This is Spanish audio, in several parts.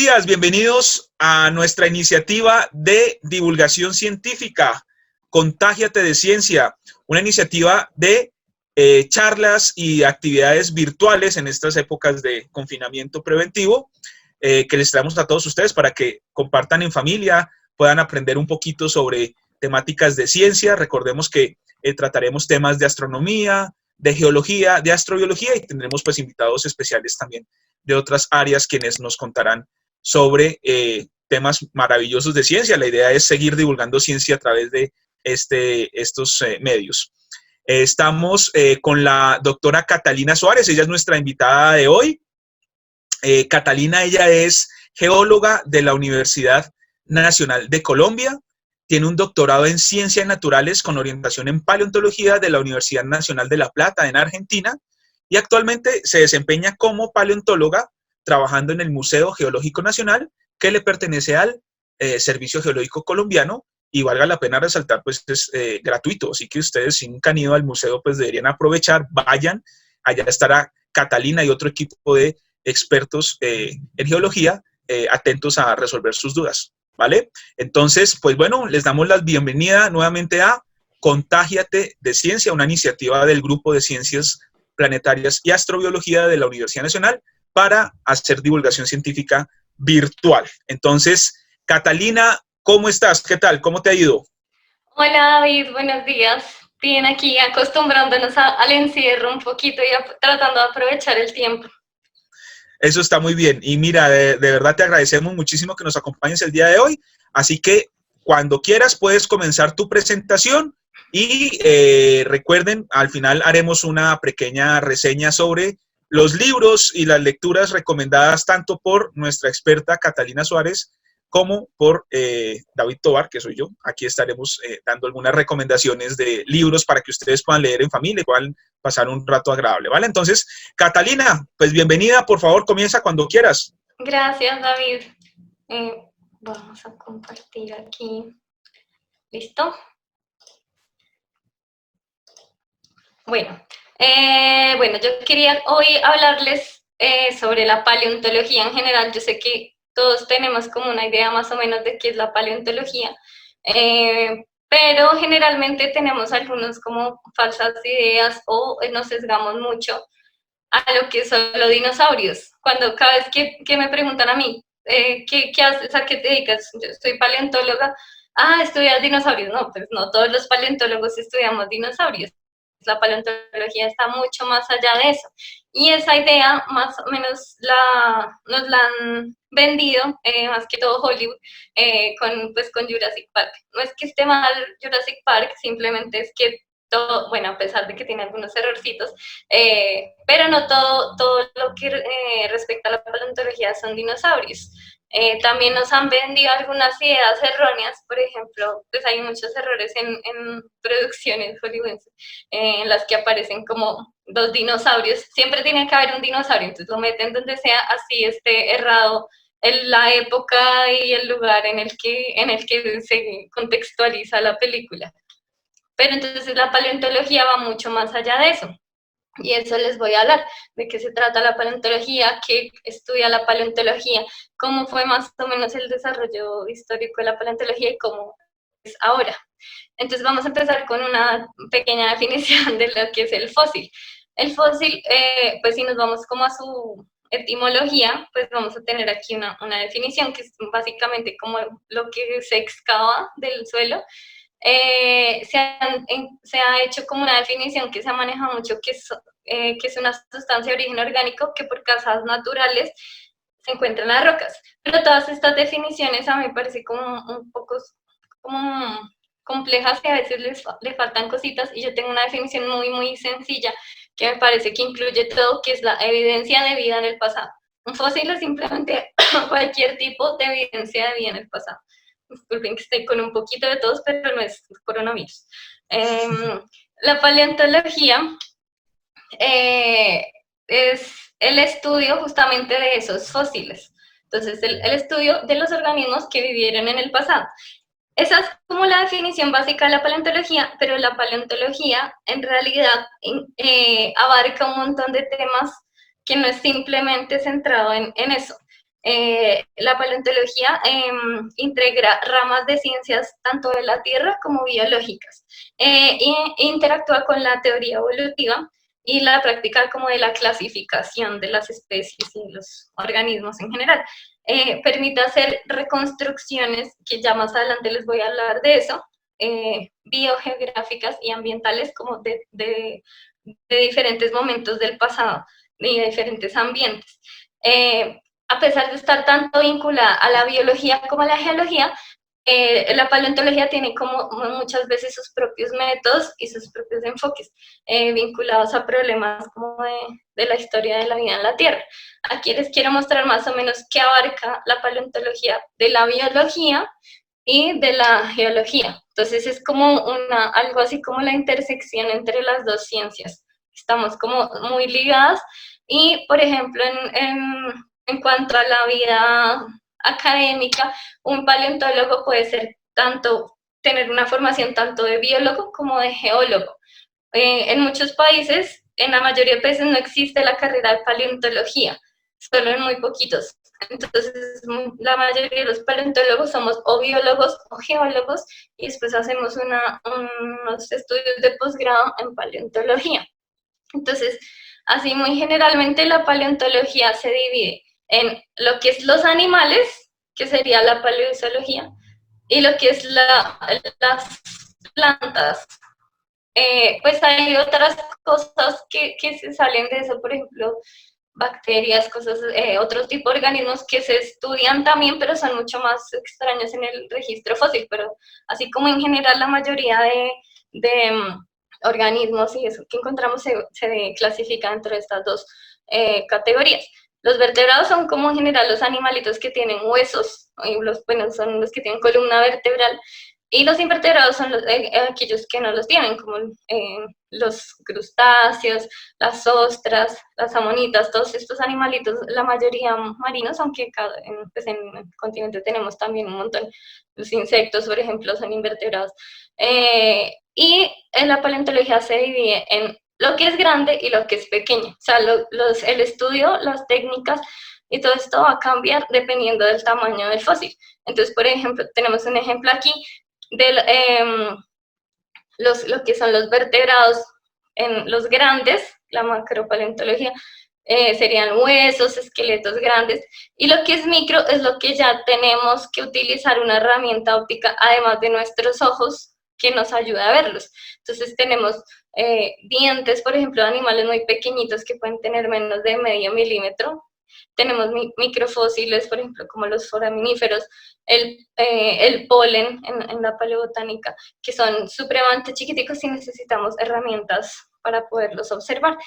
días, bienvenidos a nuestra iniciativa de divulgación científica, Contágiate de Ciencia, una iniciativa de charlas y actividades virtuales en estas épocas de confinamiento preventivo que les traemos a todos ustedes para que compartan en familia, puedan aprender un poquito sobre temáticas de ciencia. Recordemos que trataremos temas de astronomía, de geología, de astrobiología y tendremos pues invitados especiales también de otras áreas quienes nos contarán sobre temas maravillosos de ciencia. La idea es seguir divulgando ciencia a través de estos medios. Estamos con la doctora Catalina Suárez, ella es nuestra invitada de hoy. Catalina, ella es geóloga de la Universidad Nacional de Colombia, tiene un doctorado en Ciencias Naturales con orientación en Paleontología de la Universidad Nacional de La Plata en Argentina y actualmente se desempeña como paleontóloga trabajando en el Museo Geológico Nacional que le pertenece al Servicio Geológico Colombiano y valga la pena resaltar, pues es gratuito, así que ustedes si nunca han ido al museo pues deberían aprovechar, vayan, allá estará Catalina y otro equipo de expertos en geología atentos a resolver sus dudas, ¿vale? Entonces, pues bueno, les damos la bienvenida nuevamente a Contágiate de Ciencia, una iniciativa del Grupo de Ciencias Planetarias y Astrobiología de la Universidad Nacional para hacer divulgación científica virtual. Entonces, Catalina, ¿cómo estás? ¿Qué tal? ¿Cómo te ha ido? Hola David, buenos días. Bien, aquí acostumbrándonos al encierro un poquito y tratando de aprovechar el tiempo. Eso está muy bien. Y mira, de verdad te agradecemos muchísimo que nos acompañes el día de hoy. Así que cuando quieras puedes comenzar tu presentación y recuerden, al final haremos una pequeña reseña sobre los libros y las lecturas recomendadas tanto por nuestra experta Catalina Suárez como por David Tovar, que soy yo. Aquí estaremos dando algunas recomendaciones de libros para que ustedes puedan leer en familia y puedan pasar un rato agradable, ¿vale? Entonces, Catalina, pues bienvenida, por favor, comienza cuando quieras. Gracias, David. Vamos a compartir aquí. ¿Listo? Bueno, yo quería hoy hablarles sobre la paleontología en general. Yo sé que todos tenemos como una idea más o menos de qué es la paleontología, pero generalmente tenemos algunas como falsas ideas o nos sesgamos mucho a lo que son los dinosaurios. Cuando cada vez que me preguntan a mí, ¿qué haces? ¿A qué te dedicas? Yo soy paleontóloga. Ah, ¿estudias dinosaurios? No, pues no todos los paleontólogos estudiamos dinosaurios. La paleontología está mucho más allá de eso. Y esa idea más o menos nos la han vendido, más que todo Hollywood, con Jurassic Park. No es que esté mal Jurassic Park, simplemente es que todo, bueno, a pesar de que tiene algunos errorcitos, pero no todo lo que respecta a la paleontología son dinosaurios. También nos han vendido algunas ideas erróneas, por ejemplo, pues hay muchos errores en producciones hollywoodenses en las que aparecen como dos dinosaurios. Siempre tiene que haber un dinosaurio, entonces lo meten donde sea, así esté errado en la época y el lugar en el que se contextualiza la película. Pero entonces la paleontología va mucho más allá de eso. Y eso les voy a hablar, de qué se trata la paleontología, qué estudia la paleontología, cómo fue más o menos el desarrollo histórico de la paleontología y cómo es ahora. Entonces vamos a empezar con una pequeña definición de lo que es el fósil. El fósil, pues si nos vamos como a su etimología, pues vamos a tener aquí una definición que es básicamente como lo que se excava del suelo. Se ha hecho como una definición que se ha manejado mucho, que es una sustancia de origen orgánico que por causas naturales se encuentra en las rocas. Pero todas estas definiciones a mí me parece como un poco como complejas y a veces le faltan cositas, y yo tengo una definición muy sencilla que me parece que incluye todo, que es la evidencia de vida en el pasado. Un fósil es simplemente cualquier tipo de evidencia de vida en el pasado. Disculpen que estoy con un poquito de tos, pero no es coronavirus. La paleontología es el estudio justamente de esos fósiles. Entonces, el estudio de los organismos que vivieron en el pasado. Esa es como la definición básica de la paleontología, pero la paleontología en realidad abarca un montón de temas que no es simplemente centrado en eso. La paleontología integra ramas de ciencias tanto de la Tierra como biológicas, e interactúa con la teoría evolutiva y la práctica como de la clasificación de las especies y los organismos en general. Permite hacer reconstrucciones, que ya más adelante les voy a hablar de eso, biogeográficas y ambientales como de diferentes momentos del pasado y de diferentes ambientes. A pesar de estar tanto vinculada a la biología como a la geología, la paleontología tiene como muchas veces sus propios métodos y sus propios enfoques vinculados a problemas como de la historia de la vida en la Tierra. Aquí les quiero mostrar más o menos qué abarca la paleontología de la biología y de la geología. Entonces es como algo así como la intersección entre las dos ciencias. Estamos como muy ligadas y, por ejemplo, en cuanto a la vida académica, un paleontólogo puede ser tener una formación tanto de biólogo como de geólogo. En muchos países, en la mayoría de países no existe la carrera de paleontología, solo en muy poquitos. Entonces, la mayoría de los paleontólogos somos o biólogos o geólogos y después hacemos unos estudios de posgrado en paleontología. Entonces, así muy generalmente la paleontología se divide en lo que es los animales, que sería la paleozoología, y lo que es las plantas. Pues hay otras cosas que se salen de eso, por ejemplo, bacterias, otro tipo de organismos que se estudian también, pero son mucho más extraños en el registro fósil, pero así como en general la mayoría de organismos y eso que encontramos se clasifica dentro de estas dos categorías. Los vertebrados son como en general los animalitos que tienen huesos, y bueno, son los que tienen columna vertebral, y los invertebrados son aquellos que no los tienen, como los crustáceos, las ostras, las amonitas, todos estos animalitos, la mayoría marinos, aunque pues en el continente tenemos también un montón. Los insectos, por ejemplo, son invertebrados. Y en la paleontología se divide en lo que es grande y lo que es pequeño. O sea, el estudio, las técnicas y todo esto va a cambiar dependiendo del tamaño del fósil. Entonces, por ejemplo, tenemos un ejemplo aquí de lo que son los vertebrados en los grandes, la macropaleontología, serían huesos, esqueletos grandes, y lo que es micro es lo que ya tenemos que utilizar una herramienta óptica, además de nuestros ojos, que nos ayuda a verlos. Entonces tenemos dientes, por ejemplo, de animales muy pequeñitos que pueden tener menos de medio milímetro. Tenemos microfósiles, por ejemplo, como los foraminíferos, el polen en la paleobotánica, que son supremamente chiquiticos y necesitamos herramientas para poderlos observar.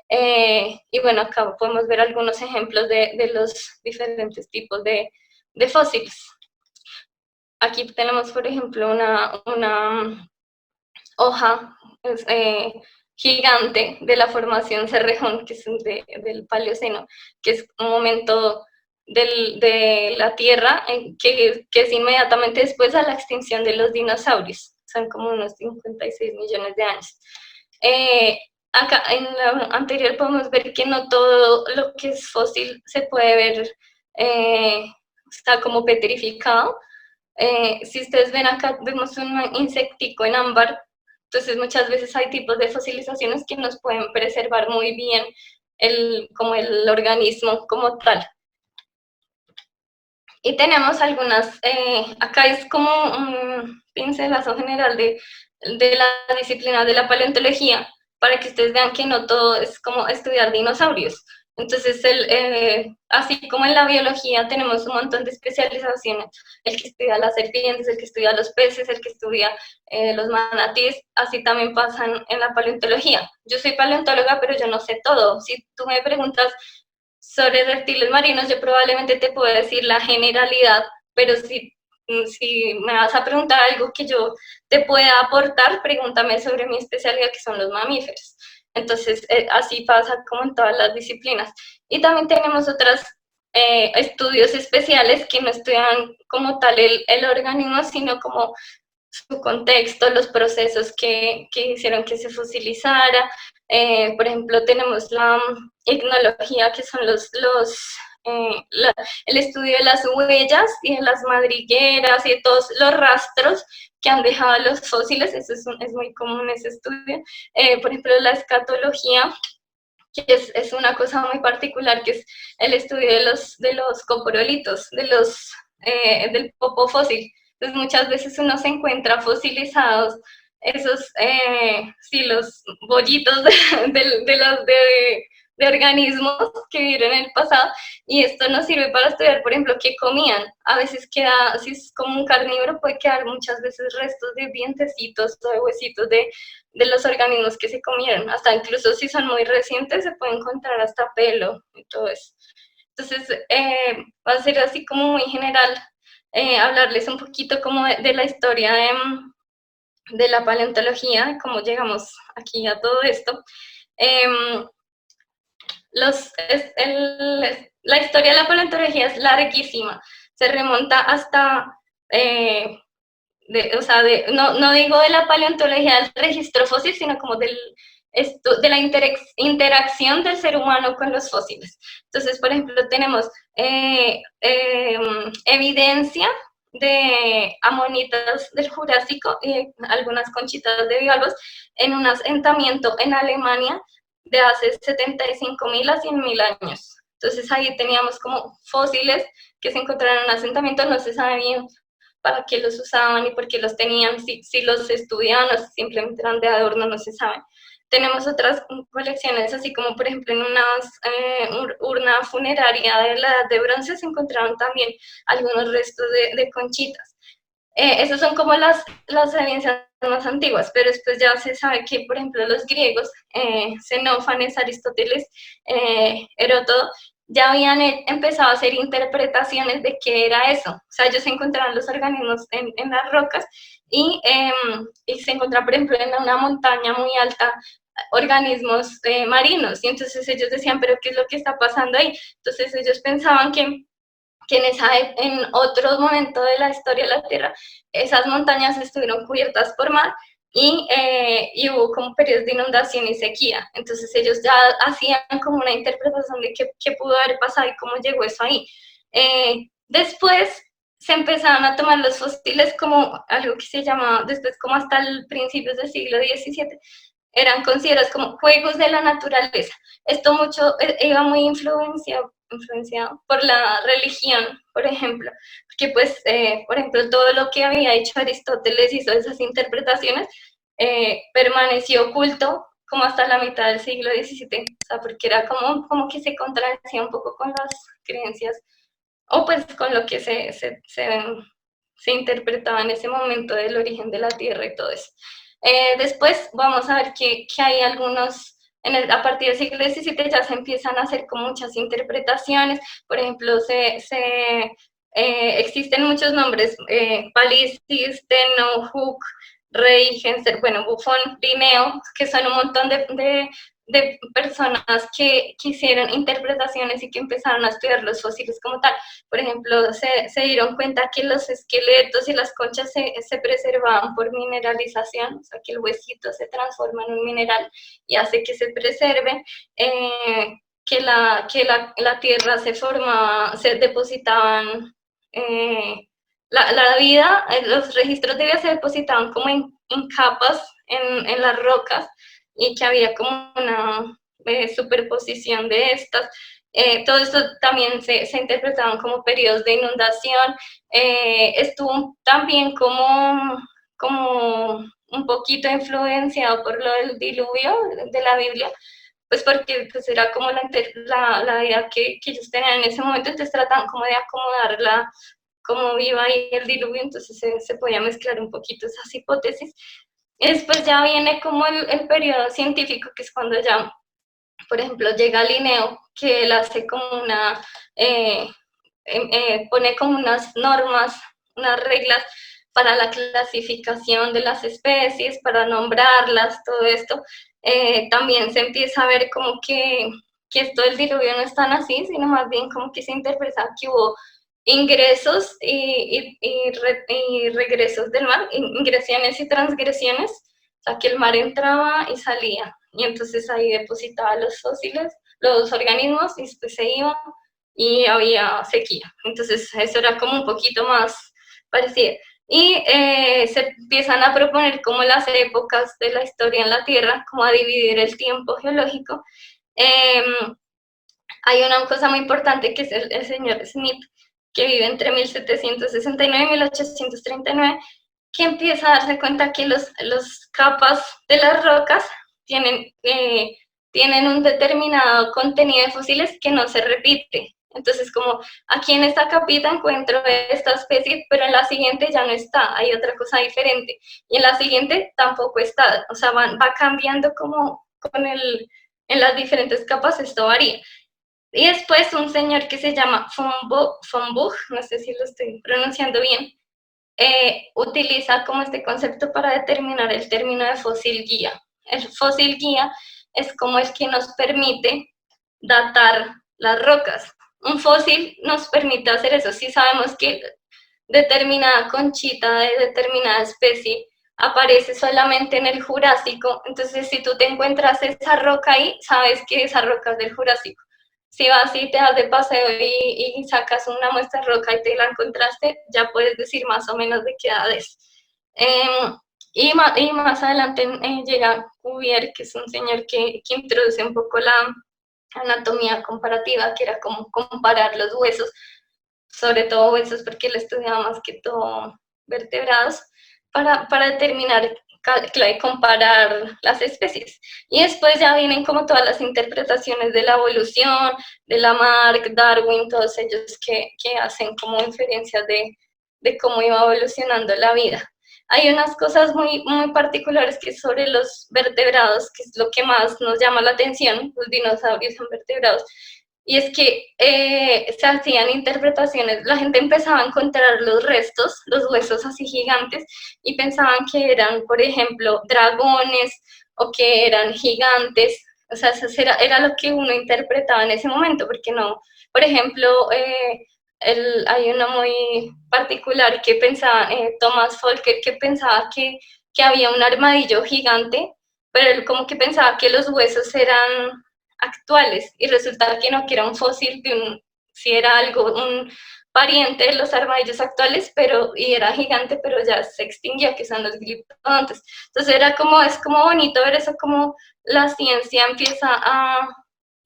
Y bueno, acá podemos ver algunos ejemplos de los diferentes tipos de fósiles. Aquí tenemos, por ejemplo, una hoja gigante de la formación Cerrejón, que es del Paleoceno, que es un momento de la Tierra que es inmediatamente después a la extinción de los dinosaurios. Son como unos 56 millones de años. Acá en la anterior podemos ver que no todo lo que es fósil se puede ver, está como petrificado. Si ustedes ven acá, vemos un insectico en ámbar. Entonces muchas veces hay tipos de fosilizaciones que nos pueden preservar muy bien como el organismo como tal. Y tenemos algunas, acá es como un pincelazo general de la disciplina de la paleontología, para que ustedes vean que no todo es como estudiar dinosaurios. Entonces, así como en la biología tenemos un montón de especializaciones, el que estudia las serpientes, el que estudia los peces, el que estudia los manatíes, así también pasa en la paleontología. Yo soy paleontóloga, pero yo no sé todo. Si tú me preguntas sobre reptiles marinos, yo probablemente te puedo decir la generalidad, pero si me vas a preguntar algo que yo te pueda aportar, pregúntame sobre mi especialidad, que son los mamíferos. Entonces, así pasa como en todas las disciplinas. Y también tenemos otros estudios especiales que no estudian como tal el organismo, sino como su contexto, los procesos que hicieron que se fosilizara. Por ejemplo, tenemos la ignología, que son el estudio de las huellas y de las madrigueras y de todos los rastros que han dejado los fósiles, eso es muy común ese estudio. Por ejemplo, la escatología, que es una cosa muy particular, que es el estudio de los coprolitos, del popo fósil. Entonces muchas veces uno se encuentra fosilizados esos, sí, los bollitos de organismos que vivieron en el pasado, y esto nos sirve para estudiar, por ejemplo, qué comían. A veces queda, si es como un carnívoro, puede quedar muchas veces restos de dientecitos o de huesitos de los organismos que se comieron. Hasta incluso si son muy recientes, se puede encontrar hasta pelo y todo eso. Entonces, va a ser así como muy general, hablarles un poquito como de la historia de la paleontología, cómo llegamos aquí a todo esto. La historia de la paleontología es larguísima, se remonta hasta, no digo de la paleontología del registro fósil, sino como de la interacción del ser humano con los fósiles. Entonces, por ejemplo, tenemos evidencia de amonitas del Jurásico y algunas conchitas de bivalvos en un asentamiento en Alemania de hace 75.000 a 100.000 años. Entonces ahí teníamos como fósiles que se encontraron en un asentamiento, no se sabe bien para qué los usaban y por qué los tenían, si los estudiaban o simplemente eran de adorno, no se sabe. Tenemos otras colecciones, así como por ejemplo en una urna funeraria de la Edad de Bronce se encontraron también algunos restos de conchitas. Esas son como las evidencias más antiguas, pero después ya se sabe que, por ejemplo, los griegos, Xenófanes, Aristóteles, Heródoto, ya habían empezado a hacer interpretaciones de qué era eso. O sea, ellos encontraban los organismos en las rocas y se encontraban, por ejemplo, en una montaña muy alta, organismos marinos. Y entonces ellos decían, ¿pero qué es lo que está pasando ahí? Entonces ellos pensaban que en otro momento de la historia de la Tierra, esas montañas estuvieron cubiertas por mar y hubo como periodos de inundación y sequía. Entonces ellos ya hacían como una interpretación de qué pudo haber pasado y cómo llegó eso ahí. Después se empezaron a tomar los fósiles como algo que se llamaba, después como hasta el principios del siglo XVII, eran considerados como juegos de la naturaleza. Esto mucho iba muy influenciado por la religión, por ejemplo, porque pues, por ejemplo, todo lo que había hecho Aristóteles y todas esas interpretaciones permaneció oculto como hasta la mitad del siglo XVII, o sea, porque era como que se contradecía un poco con las creencias, o pues con lo que se interpretaba en ese momento del origen de la Tierra y todo eso. Después vamos a ver que hay algunos, a partir del siglo XVII ya se empiezan a hacer con muchas interpretaciones. Por ejemplo, existen muchos nombres, Palistis, Tenno, Hooke, Reigenster, bueno, Buffon, Linneo, que son un montón de personas que hicieron interpretaciones y que empezaron a estudiar los fósiles como tal. Por ejemplo, se dieron cuenta que los esqueletos y las conchas se preservaban por mineralización, o sea, que el huesito se transforma en un mineral y hace que se preserve, que la tierra se formaba, se depositaban, la vida, los registros de vida se depositaban como en capas en las rocas, y que había como una superposición de estas. Todo esto también se interpretaban como periodos de inundación. Estuvo también como un poquito influenciado por lo del diluvio de la Biblia, pues porque pues era como la idea que ellos tenían en ese momento, entonces trataban como de acomodarla como iba ahí el diluvio, entonces se podía mezclar un poquito esas hipótesis. Y después ya viene como el periodo científico, que es cuando ya, por ejemplo, llega Linneo, que él hace como pone como unas normas, unas reglas para la clasificación de las especies, para nombrarlas, todo esto. También se empieza a ver como que esto del diluvio no es tan así, sino más bien como que se interpreta que hubo ingresos y regresos del mar, ingresiones y transgresiones, o sea, que el mar entraba y salía, y entonces ahí depositaba los fósiles, los organismos, y después se iban, y había sequía. Entonces eso era como un poquito más parecido. Y se empiezan a proponer como las épocas de la historia en la Tierra, como a dividir el tiempo geológico. Hay una cosa muy importante que es el señor Smith, que vive entre 1769 y 1839, que empieza a darse cuenta que los capas de las rocas tienen un determinado contenido de fósiles que no se repite. Entonces, como aquí en esta capita encuentro esta especie, pero en la siguiente ya no está, hay otra cosa diferente. Y en la siguiente tampoco está, o sea, va cambiando como en las diferentes capas, esto varía. Y después un señor que se llama von Buch, no sé si lo estoy pronunciando bien, utiliza como este concepto para determinar el término de fósil guía. El fósil guía es como el que nos permite datar las rocas. Un fósil nos permite hacer eso. Si sabemos que determinada conchita de determinada especie aparece solamente en el Jurásico, entonces si tú te encuentras esa roca ahí, sabes que esa roca es del Jurásico. Si vas y te das de paseo y sacas una muestra de roca y te la encontraste, ya puedes decir más o menos de qué edad es. Y más adelante llega Cuvier, que es un señor que introduce un poco la anatomía comparativa, que era como comparar los huesos, sobre todo huesos porque él estudiaba más que todo vertebrados, para determinar, comparar las especies. Y después ya vienen como todas las interpretaciones de la evolución, de Lamarck, Darwin, todos ellos que hacen como inferencias de cómo iba evolucionando la vida. Hay unas cosas muy, muy particulares que es sobre los vertebrados, que es lo que más nos llama la atención, los dinosaurios son vertebrados, y es que se hacían interpretaciones, la gente empezaba a encontrar los restos, los huesos así gigantes, y pensaban que eran, por ejemplo, dragones o que eran gigantes, o sea, eso era lo que uno interpretaba en ese momento, porque no, por ejemplo, hay uno muy particular que pensaba, Thomas Folker, que pensaba que había un armadillo gigante, pero él como que pensaba que los huesos eran actuales y resulta que no, que era un fósil de si era algo, un pariente de los armadillos actuales, y era gigante, pero ya se extinguió, que son los gliptodontes. Entonces es como bonito ver eso, como la ciencia empieza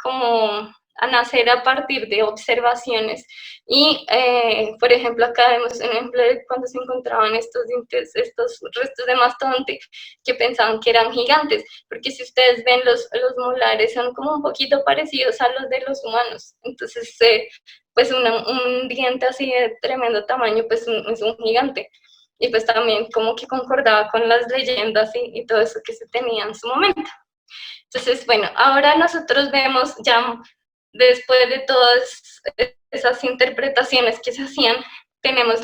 como a nacer a partir de observaciones. Y, por ejemplo, acá vemos un ejemplo de cuando se encontraban estos restos de mastodonte que pensaban que eran gigantes, porque si ustedes ven los molares son como un poquito parecidos a los de los humanos. Entonces, pues un diente así de tremendo tamaño, pues es un gigante. Y pues también como que concordaba con las leyendas y todo eso que se tenía en su momento. Entonces, bueno, ahora nosotros vemos ya después de todas esas interpretaciones que se hacían, tenemos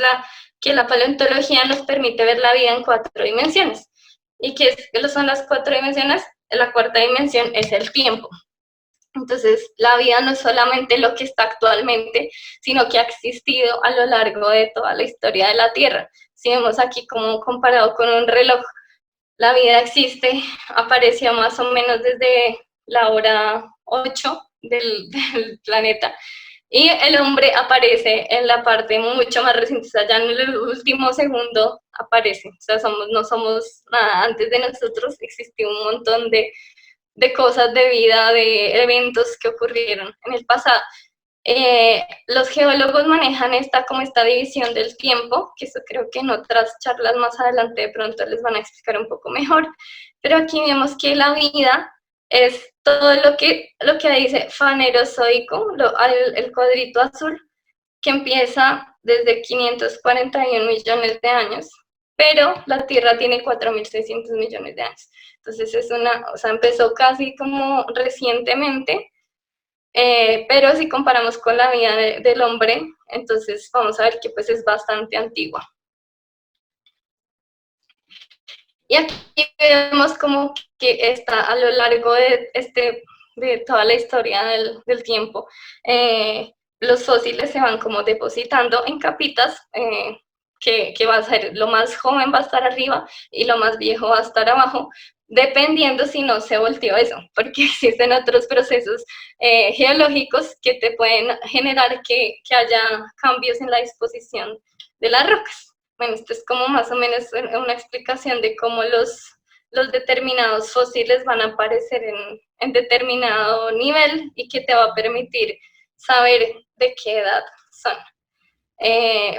que la paleontología nos permite ver la vida en 4 dimensiones. ¿Y qué son las 4 dimensiones? La cuarta dimensión es el tiempo. Entonces, la vida no es solamente lo que está actualmente, sino que ha existido a lo largo de toda la historia de la Tierra. Si vemos aquí como comparado con un reloj, la vida existe, apareció más o menos desde la hora 8 del planeta, y el hombre aparece en la parte mucho más reciente, o sea, ya en el último segundo aparece, o sea, no somos nada, antes de nosotros existió un montón de cosas de vida, de eventos que ocurrieron en el pasado. Los geólogos manejan como esta división del tiempo, que eso creo que en otras charlas más adelante de pronto les van a explicar un poco mejor, pero aquí vemos que la vida es todo lo que dice Fanerozoico, el cuadrito azul, que empieza desde 541 millones de años, pero la Tierra tiene 4.600 millones de años. Entonces o sea, empezó casi como recientemente, pero si comparamos con la vida del hombre, entonces vamos a ver que pues es bastante antigua. Y aquí vemos como que está a lo largo de toda la historia del tiempo, los fósiles se van como depositando en capitas que va a ser lo más joven va a estar arriba y lo más viejo va a estar abajo, dependiendo si no se volteó eso, porque existen otros procesos geológicos que te pueden generar que haya cambios en la disposición de las rocas. Bueno, esto es como más o menos una explicación de cómo los determinados fósiles van a aparecer en determinado nivel y que te va a permitir saber de qué edad son.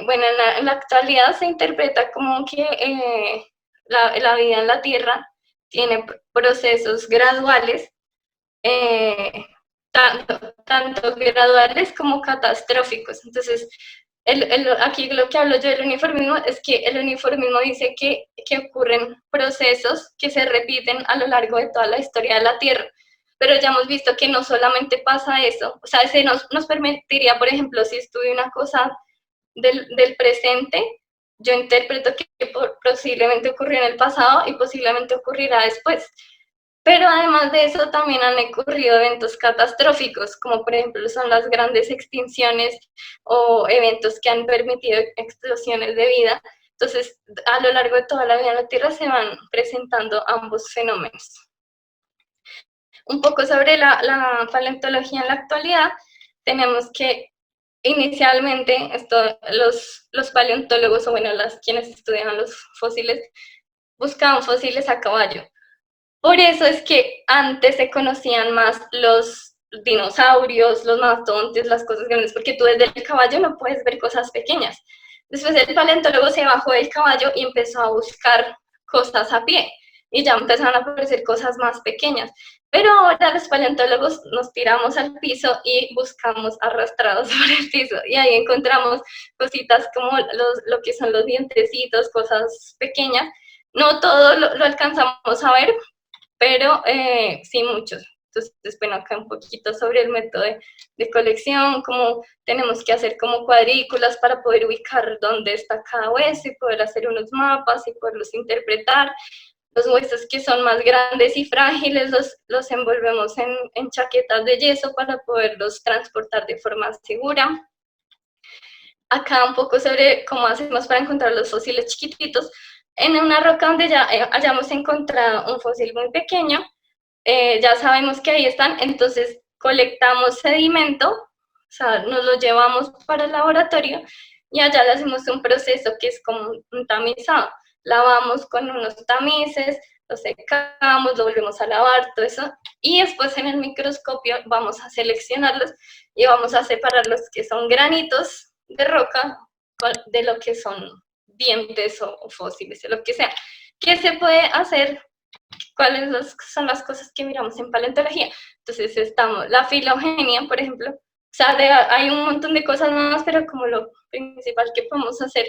Bueno, en la actualidad se interpreta como que la vida en la Tierra tiene procesos graduales, tanto graduales como catastróficos. Entonces, aquí lo que hablo yo del uniformismo es que el uniformismo dice que ocurren procesos que se repiten a lo largo de toda la historia de la Tierra. Pero ya hemos visto que no solamente pasa eso, o sea, ese nos permitiría, por ejemplo, si estudia una cosa del presente, yo interpreto que posiblemente ocurrió en el pasado y posiblemente ocurrirá después. Pero además de eso también han ocurrido eventos catastróficos, como por ejemplo son las grandes extinciones o eventos que han permitido explosiones de vida. Entonces, a lo largo de toda la vida en la Tierra se van presentando ambos fenómenos. Un poco sobre la paleontología en la actualidad, tenemos que inicialmente los paleontólogos, o bueno, quienes estudian los fósiles, buscaban fósiles a caballo. Por eso es que antes se conocían más los dinosaurios, los mastodontes, las cosas grandes, porque tú desde el caballo no puedes ver cosas pequeñas. Después el paleontólogo se bajó del caballo y empezó a buscar cosas a pie, y ya empezaron a aparecer cosas más pequeñas. Pero ahora los paleontólogos nos tiramos al piso y buscamos arrastrados por el piso, y ahí encontramos cositas como lo que son los dientecitos, cosas pequeñas. No todo lo alcanzamos a ver, pero sí muchos. Entonces, bueno, acá un poquito sobre el método de colección, cómo tenemos que hacer como cuadrículas para poder ubicar dónde está cada hueso y poder hacer unos mapas y poderlos interpretar. Los huesos que son más grandes y frágiles los envolvemos en chaquetas de yeso para poderlos transportar de forma segura. Acá un poco sobre cómo hacemos para encontrar los fósiles chiquititos. En una roca donde ya hayamos encontrado un fósil muy pequeño, ya sabemos que ahí están, entonces colectamos sedimento, o sea, nos lo llevamos para el laboratorio y allá le hacemos un proceso que es como un tamizado. Lavamos con unos tamices, lo secamos, lo volvemos a lavar, todo eso, y después en el microscopio vamos a seleccionarlos y vamos a separar los que son granitos de roca de lo que son dientes o fósiles, o lo que sea. ¿Qué se puede hacer? ¿Cuáles son las cosas que miramos en paleontología? Entonces estamos, la filogenia, por ejemplo, o sea, hay un montón de cosas más, pero como lo principal que podemos hacer,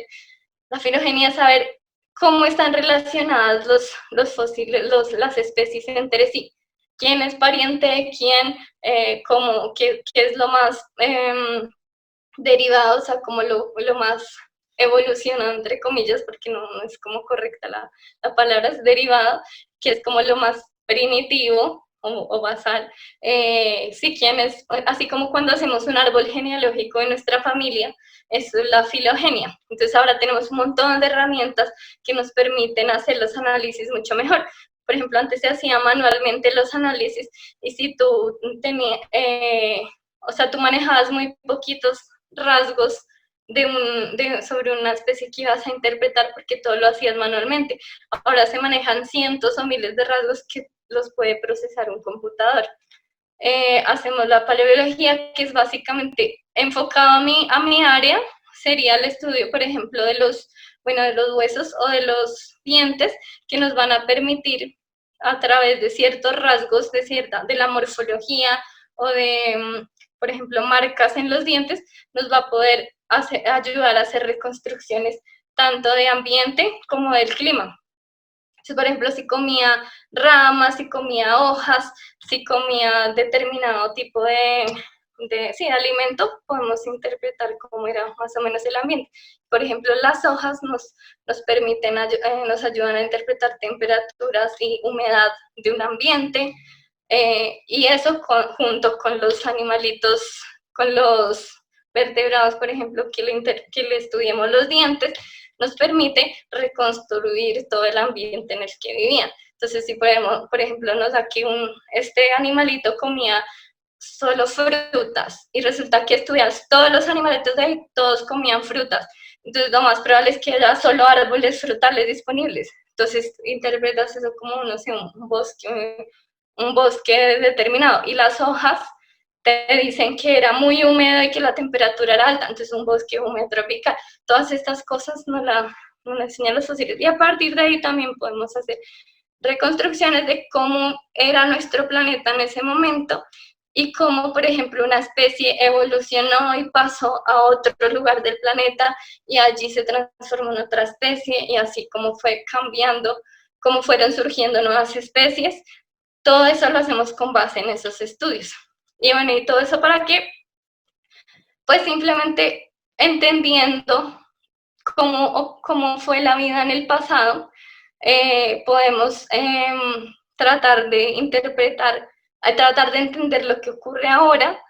la filogenia es saber cómo están relacionadas los fósiles, las especies entre sí. ¿Quién es pariente de quién? ¿Qué es lo más derivado? O sea, como lo más evolucionado, entre comillas, porque no es como correcta la palabra, es derivado, que es como lo más primitivo o basal. Sí, quién es, así como cuando hacemos un árbol genealógico de nuestra familia, eso es la filogenia. Entonces ahora tenemos un montón de herramientas que nos permiten hacer los análisis mucho mejor. Por ejemplo, antes se hacía manualmente los análisis y si tú tenías, o sea, tú manejabas muy poquitos rasgos sobre una especie que ibas a interpretar porque todo lo hacías manualmente. Ahora se manejan cientos o miles de rasgos que los puede procesar un computador. Hacemos la paleobiología, que es básicamente enfocado a mi área, sería el estudio, por ejemplo, de los huesos o de los dientes, que nos van a permitir, a través de ciertos rasgos de la morfología o de, por ejemplo, marcas en los dientes, nos va a poder ayudar a hacer reconstrucciones tanto de ambiente como del clima. Entonces, por ejemplo, si comía ramas, si comía hojas, si comía determinado tipo de alimento, podemos interpretar cómo era más o menos el ambiente. Por ejemplo, las hojas nos permiten, nos ayudan a interpretar temperaturas y humedad de un ambiente, y eso junto con los animalitos, con los vertebrados, por ejemplo, que le estudiemos los dientes, nos permite reconstruir todo el ambiente en el que vivían. Entonces, si podemos, por ejemplo, aquí este animalito comía solo frutas y resulta que estudias todos los animalitos de ahí, todos comían frutas. Entonces, lo más probable es que haya solo árboles frutales disponibles. Entonces, interpretas eso como, no sé, un bosque determinado. Y las hojas te dicen que era muy húmedo y que la temperatura era alta, entonces un bosque húmedo tropical. Todas estas cosas nos las enseñan los fósiles. Y a partir de ahí también podemos hacer reconstrucciones de cómo era nuestro planeta en ese momento y cómo, por ejemplo, una especie evolucionó y pasó a otro lugar del planeta y allí se transformó en otra especie y así como fue cambiando, cómo fueron surgiendo nuevas especies. Todo eso lo hacemos con base en esos estudios. Y bueno, ¿y todo eso para qué? Pues simplemente entendiendo cómo fue la vida en el pasado, podemos tratar de interpretar, tratar de entender lo que ocurre ahora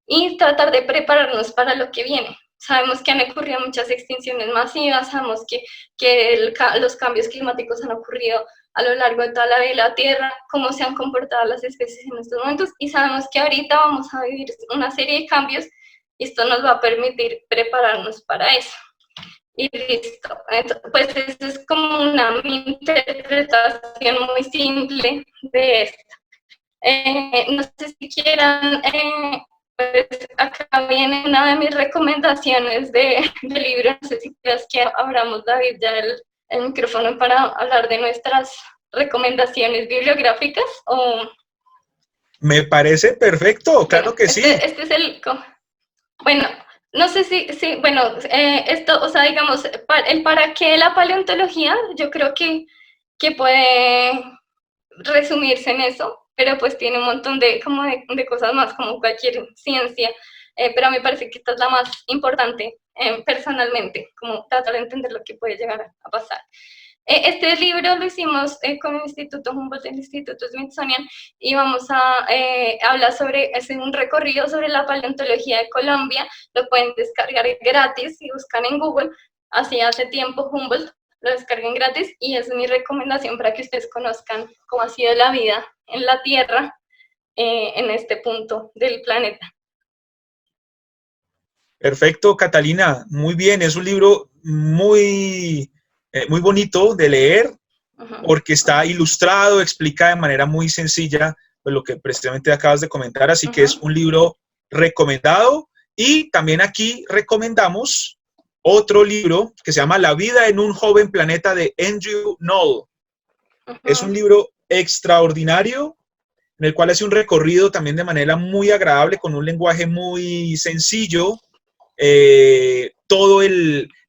y tratar de prepararnos para lo que viene. Sabemos que han ocurrido muchas extinciones masivas, sabemos que los cambios climáticos han ocurrido a lo largo de toda la vida de la Tierra, cómo se han comportado las especies en estos momentos, y sabemos que ahorita vamos a vivir una serie de cambios y esto nos va a permitir prepararnos para eso. Y listo. Entonces, pues eso es como una interpretación muy simple de esto. No sé si quieran, pues acá viene una de mis recomendaciones de libro. No sé si quieras que abramos, David, ya el micrófono para hablar de nuestras recomendaciones bibliográficas. Me parece perfecto, claro que sí. Este es bueno, no sé bueno, esto, o sea, digamos, el para qué de la paleontología, yo creo que puede resumirse en eso, pero pues tiene un montón de cosas más, como cualquier ciencia, pero a mí me parece que esta es la más importante personalmente, como tratar de entender lo que puede llegar a pasar. Este libro lo hicimos con el Instituto Humboldt, el Instituto Smithsonian, y vamos a hablar hacer un recorrido sobre la paleontología de Colombia. Lo pueden descargar gratis si buscan en Google. Así hace tiempo Humboldt, lo descarguen gratis y es mi recomendación para que ustedes conozcan cómo ha sido la vida en la Tierra en este punto del planeta. Perfecto, Catalina, muy bien, es un libro muy bonito de leer porque está ilustrado, explica de manera muy sencilla pues, lo que precisamente acabas de comentar, así que es un libro recomendado. Y también aquí recomendamos otro libro que se llama La vida en un joven planeta de Andrew Knoll. Es un libro extraordinario en el cual hace un recorrido también de manera muy agradable, con un lenguaje muy sencillo,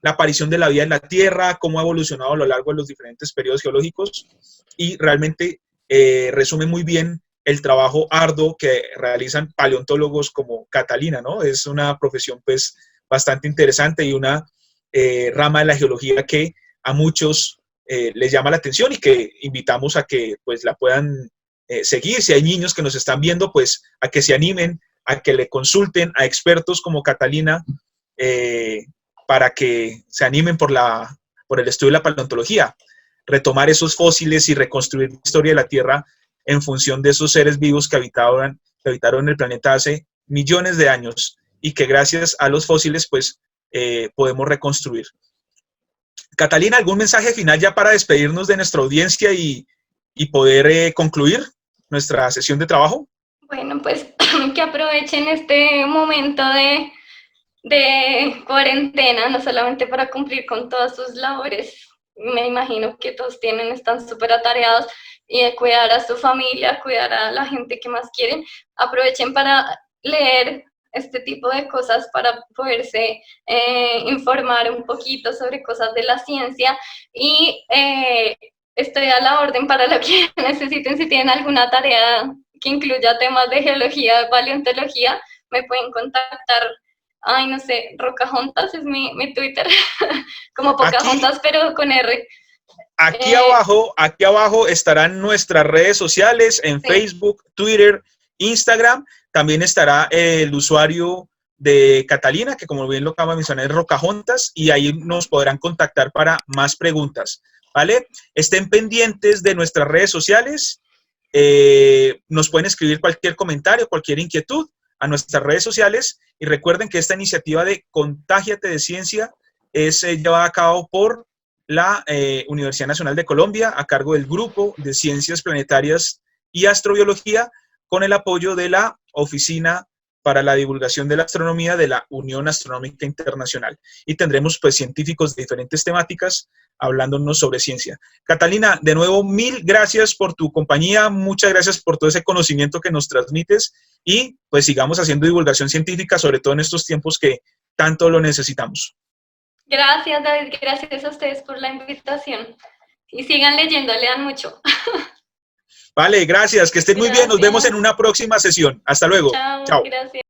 la aparición de la vida en la Tierra, cómo ha evolucionado a lo largo de los diferentes periodos geológicos, y realmente resume muy bien el trabajo arduo que realizan paleontólogos como Catalina, ¿no? Es una profesión pues bastante interesante y una rama de la geología que a muchos les llama la atención y que invitamos a que pues la puedan seguir. Si hay niños que nos están viendo, pues a que se animen, a que le consulten a expertos como Catalina para que se animen por el estudio de la paleontología, retomar esos fósiles y reconstruir la historia de la Tierra en función de esos seres vivos que habitaron el planeta hace millones de años y que gracias a los fósiles pues podemos reconstruir. Catalina, ¿algún mensaje final ya para despedirnos de nuestra audiencia y poder concluir nuestra sesión de trabajo? Bueno, pues que aprovechen este momento de cuarentena, no solamente para cumplir con todas sus labores, me imagino que todos están súper atareados, y de cuidar a su familia, cuidar a la gente que más quieren. Aprovechen para leer este tipo de cosas para poderse informar un poquito sobre cosas de la ciencia, y estoy a la orden para lo que necesiten. Si tienen alguna tarea que incluya temas de geología, de paleontología, me pueden contactar. Ay, no sé, Rocajontas es mi Twitter, como Pocahontas, pero con R. Aquí abajo estarán nuestras redes sociales en Facebook, Twitter, Instagram. También estará el usuario de Catalina, que como bien lo acaba de mencionar, es Rocajontas, y ahí nos podrán contactar para más preguntas, ¿vale? Estén pendientes de nuestras redes sociales, nos pueden escribir cualquier comentario, cualquier inquietud a nuestras redes sociales, y recuerden que esta iniciativa de Contágiate de Ciencia es llevada a cabo por la Universidad Nacional de Colombia, a cargo del Grupo de Ciencias Planetarias y Astrobiología, con el apoyo de la Oficina para la Divulgación de la Astronomía de la Unión Astronómica Internacional. Y tendremos pues científicos de diferentes temáticas hablándonos sobre ciencia. Catalina, de nuevo, mil gracias por tu compañía, muchas gracias por todo ese conocimiento que nos transmites y pues sigamos haciendo divulgación científica, sobre todo en estos tiempos que tanto lo necesitamos. Gracias, David, gracias a ustedes por la invitación. Y sigan leyendo, lean mucho. Vale, gracias, que estén muy bien, nos vemos en una próxima sesión. Hasta luego. Chao, Chao. gracias.